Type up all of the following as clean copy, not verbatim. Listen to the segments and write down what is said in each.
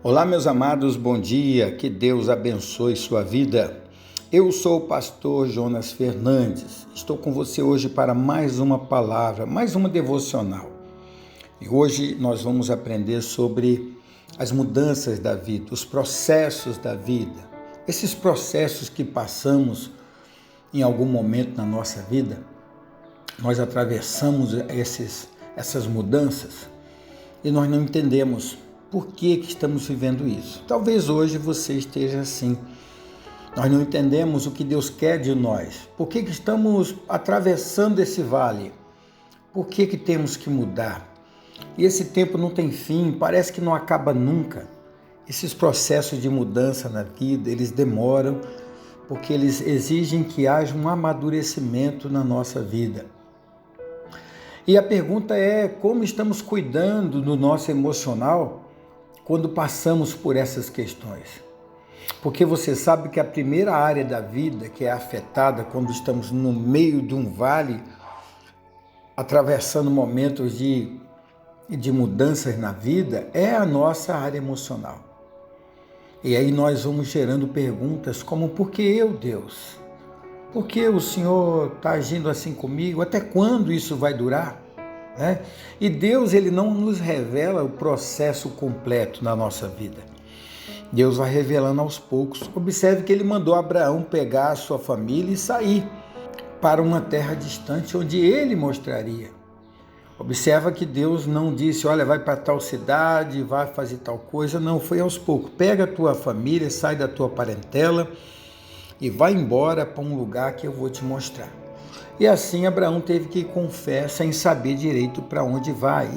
Olá, meus amados, bom dia, que Deus abençoe sua vida. Eu sou o pastor Jonas Fernandes, estou com você hoje para mais uma palavra, mais uma devocional. E hoje nós vamos aprender sobre as mudanças da vida, os processos da vida, esses processos que passamos em algum momento na nossa vida. Nós atravessamos essas mudanças e nós não entendemos por que estamos vivendo isso. Talvez hoje você esteja assim. Nós não entendemos o que Deus quer de nós. Por que estamos atravessando esse vale? Por que temos que mudar? E esse tempo não tem fim, parece que não acaba nunca. Esses processos de mudança na vida, eles demoram, porque eles exigem que haja um amadurecimento na nossa vida. E a pergunta é: como estamos cuidando do nosso emocional quando passamos por essas questões? Porque você sabe que a primeira área da vida que é afetada quando estamos no meio de um vale, atravessando momentos de mudanças na vida, é a nossa área emocional. E aí nós vamos gerando perguntas como: por que eu, Deus? Por que o Senhor está agindo assim comigo? Até quando isso vai durar? E Deus, ele não nos revela o processo completo na nossa vida. Deus vai revelando aos poucos. Observe que ele mandou Abraão pegar a sua família e sair para uma terra distante onde ele mostraria. Observa que Deus não disse: olha, vai para tal cidade, vai fazer tal coisa. Não, foi aos poucos. Pega a tua família, sai da tua parentela e vai embora para um lugar que eu vou te mostrar. E assim Abraão teve que ir com fé, sem saber direito para onde vai.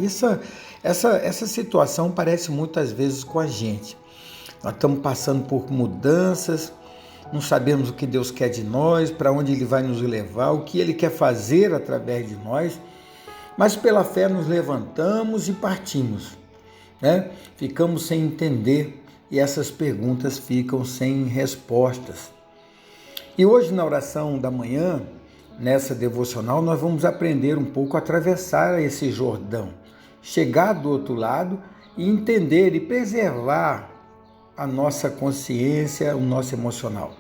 Essa situação parece muitas vezes com a gente. Nós estamos passando por mudanças, não sabemos o que Deus quer de nós, para onde Ele vai nos levar, o que Ele quer fazer através de nós, mas pela fé nos levantamos e partimos. Ficamos sem entender e essas perguntas ficam sem respostas. E hoje, na oração da manhã, nessa devocional, nós vamos aprender um pouco a atravessar esse Jordão, chegar do outro lado e entender e preservar a nossa consciência, o nosso emocional.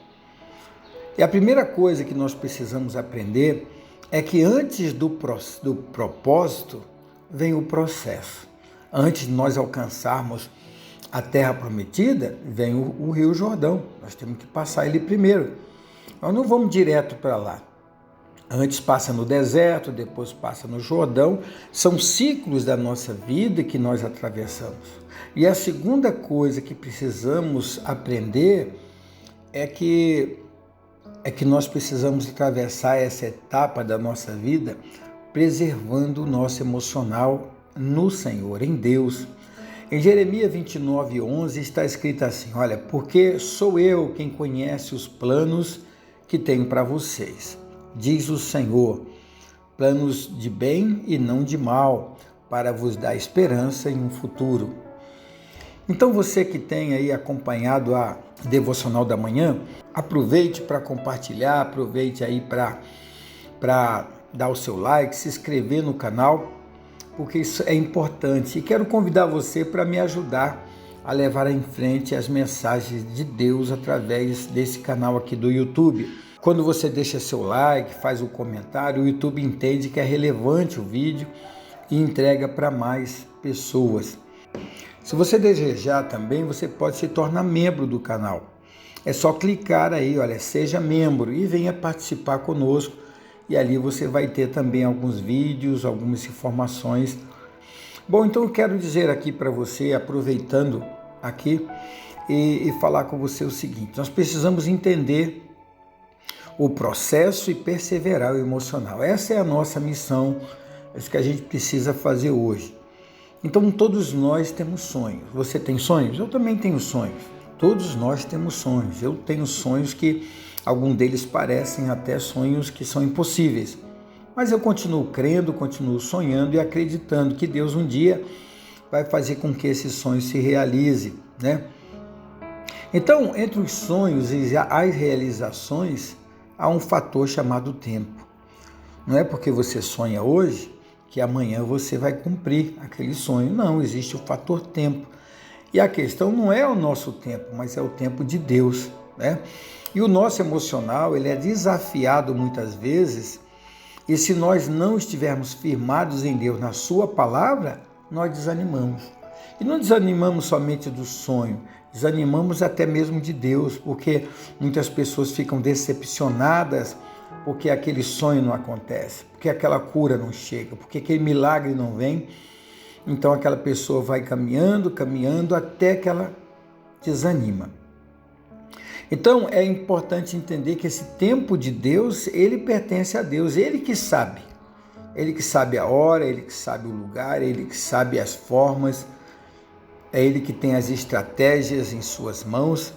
E a primeira coisa que nós precisamos aprender é que antes do propósito vem o processo. Antes de nós alcançarmos a terra prometida, vem o Rio Jordão. Nós temos que passar ele primeiro. Nós não vamos direto para lá. Antes passa no deserto, depois passa no Jordão. São ciclos da nossa vida que nós atravessamos. E a segunda coisa que precisamos aprender é que nós precisamos atravessar essa etapa da nossa vida preservando o nosso emocional no Senhor, em Deus. Em Jeremias 29:11 está escrito assim: olha, porque sou eu quem conhece os planos que tenho para vocês, diz o Senhor, planos de bem e não de mal, para vos dar esperança em um futuro. Então você que tem aí acompanhado a devocional da manhã, aproveite para compartilhar, aproveite aí para dar o seu like, se inscrever no canal, porque isso é importante. E quero convidar você para me ajudar a levar em frente as mensagens de Deus através desse canal aqui do YouTube. Quando você deixa seu like, faz um comentário, o YouTube entende que é relevante o vídeo e entrega para mais pessoas. Se você desejar também, você pode se tornar membro do canal. É só clicar aí, olha, seja membro e venha participar conosco. E ali você vai ter também alguns vídeos, algumas informações. Bom, então eu quero dizer aqui para você, aproveitando aqui, e falar com você o seguinte: nós precisamos entender o processo e perseverar o emocional. Essa é a nossa missão, é isso que a gente precisa fazer hoje. Então todos nós temos sonhos. Você tem sonhos? Eu também tenho sonhos. Todos nós temos sonhos. Eu tenho sonhos que alguns deles parecem até sonhos que são impossíveis. Mas eu continuo crendo, continuo sonhando e acreditando que Deus um dia vai fazer com que esses sonhos se realizem, Então, entre os sonhos e as realizações, há um fator chamado tempo. Não é porque você sonha hoje que amanhã você vai cumprir aquele sonho. Não, existe o fator tempo. E a questão não é o nosso tempo, mas é o tempo de Deus, né? E o nosso emocional, ele é desafiado muitas vezes, e se nós não estivermos firmados em Deus, na sua palavra, nós desanimamos. E não desanimamos somente do sonho, desanimamos até mesmo de Deus, porque muitas pessoas ficam decepcionadas porque aquele sonho não acontece, porque aquela cura não chega, porque aquele milagre não vem. Então aquela pessoa vai caminhando até que ela desanima. Então é importante entender que esse tempo de Deus, ele pertence a Deus, ele que sabe a hora, ele que sabe o lugar, ele que sabe as formas, é ele que tem as estratégias em suas mãos.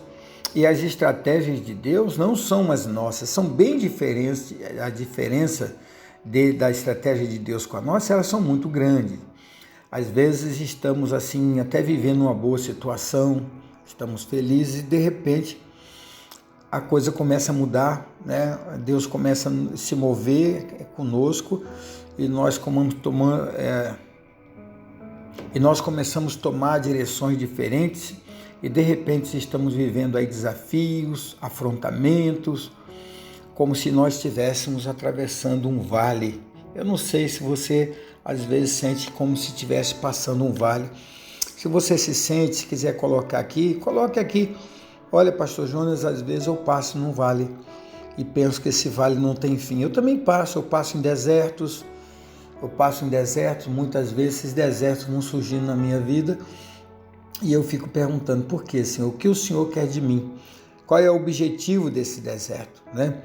E as estratégias de Deus não são as nossas, são bem diferentes. A diferença da estratégia de Deus com a nossa, elas são muito grandes. Às vezes estamos assim, até vivendo uma boa situação, estamos felizes e de repente a coisa começa a mudar, né? Deus começa a se mover conosco e nós começamos a tomar direções diferentes e de repente estamos vivendo aí desafios, afrontamentos, como se nós estivéssemos atravessando um vale. Eu não sei se você às vezes sente como se estivesse passando um vale. Se você se sente, se quiser colocar aqui, coloque aqui. Olha, pastor Jonas, às vezes eu passo num vale e penso que esse vale não tem fim. Eu também passo, eu passo em desertos, muitas vezes esses desertos vão surgindo na minha vida e eu fico perguntando, por quê, Senhor? O que o Senhor quer de mim? Qual é o objetivo desse deserto, né?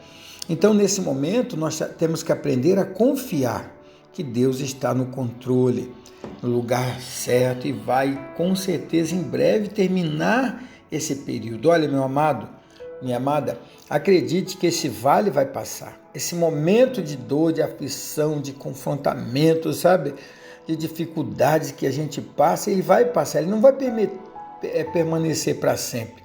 Então, nesse momento, nós temos que aprender a confiar que Deus está no controle, no lugar certo e vai, com certeza, em breve terminar esse período. Olha, meu amado, minha amada, acredite que esse vale vai passar. Esse momento de dor, de aflição, de confrontamento, sabe? De dificuldades que a gente passa, ele vai passar, ele não vai permanecer para sempre.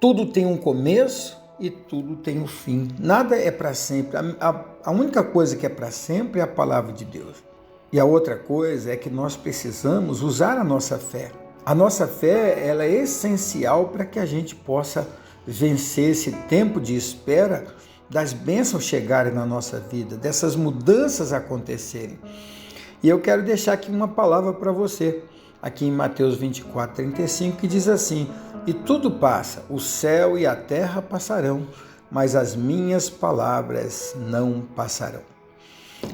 Tudo tem um começo e tudo tem um fim. Nada é para sempre. A única coisa que é para sempre é a palavra de Deus. E a outra coisa é que nós precisamos usar a nossa fé. A nossa fé, ela é essencial para que a gente possa vencer esse tempo de espera das bênçãos chegarem na nossa vida, dessas mudanças acontecerem. E eu quero deixar aqui uma palavra para você, aqui em Mateus 24:35, que diz assim: e tudo passa, o céu e a terra passarão, mas as minhas palavras não passarão.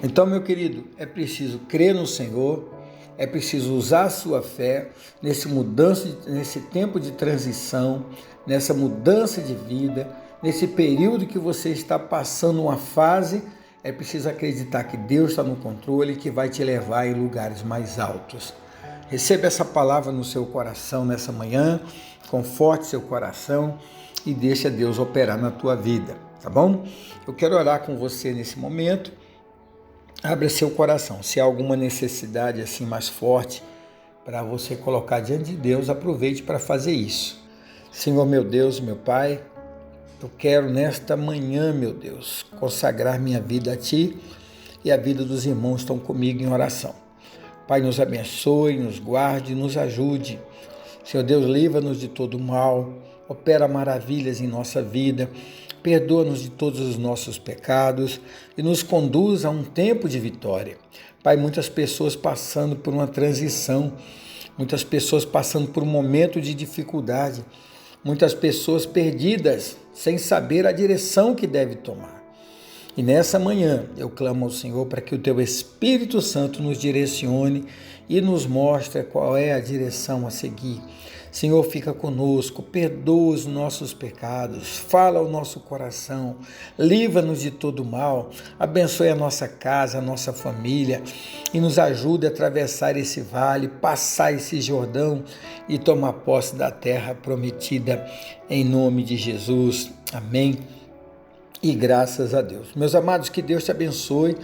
Então, meu querido, é preciso crer no Senhor, é preciso usar a sua fé nesse tempo de transição, nessa mudança de vida, nesse período que você está passando uma fase. É preciso acreditar que Deus está no controle e que vai te levar em lugares mais altos. Receba essa palavra no seu coração nessa manhã, conforte seu coração e deixa Deus operar na tua vida, tá bom? Eu quero orar com você nesse momento. Abra seu coração. Se há alguma necessidade assim mais forte para você colocar diante de Deus, aproveite para fazer isso. Senhor, meu Deus, meu Pai, eu quero nesta manhã, meu Deus, consagrar minha vida a Ti e a vida dos irmãos que estão comigo em oração. Pai, nos abençoe, nos guarde, nos ajude. Senhor Deus, livra-nos de todo mal, opera maravilhas em nossa vida, perdoa-nos de todos os nossos pecados e nos conduz a um tempo de vitória. Pai, muitas pessoas passando por uma transição, muitas pessoas passando por um momento de dificuldade, muitas pessoas perdidas, sem saber a direção que deve tomar. E nessa manhã eu clamo ao Senhor para que o Teu Espírito Santo nos direcione e nos mostre qual é a direção a seguir. Senhor, fica conosco, perdoa os nossos pecados, fala ao nosso coração, livra-nos de todo mal, abençoe a nossa casa, a nossa família e nos ajude a atravessar esse vale, passar esse Jordão e tomar posse da terra prometida em nome de Jesus. Amém. E graças a Deus. Meus amados, que Deus te abençoe,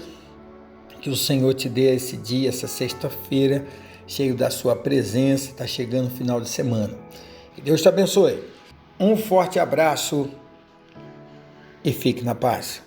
que o Senhor te dê esse dia, essa sexta-feira, cheio da sua presença. Está chegando o final de semana. Que Deus te abençoe. Um forte abraço e fique na paz.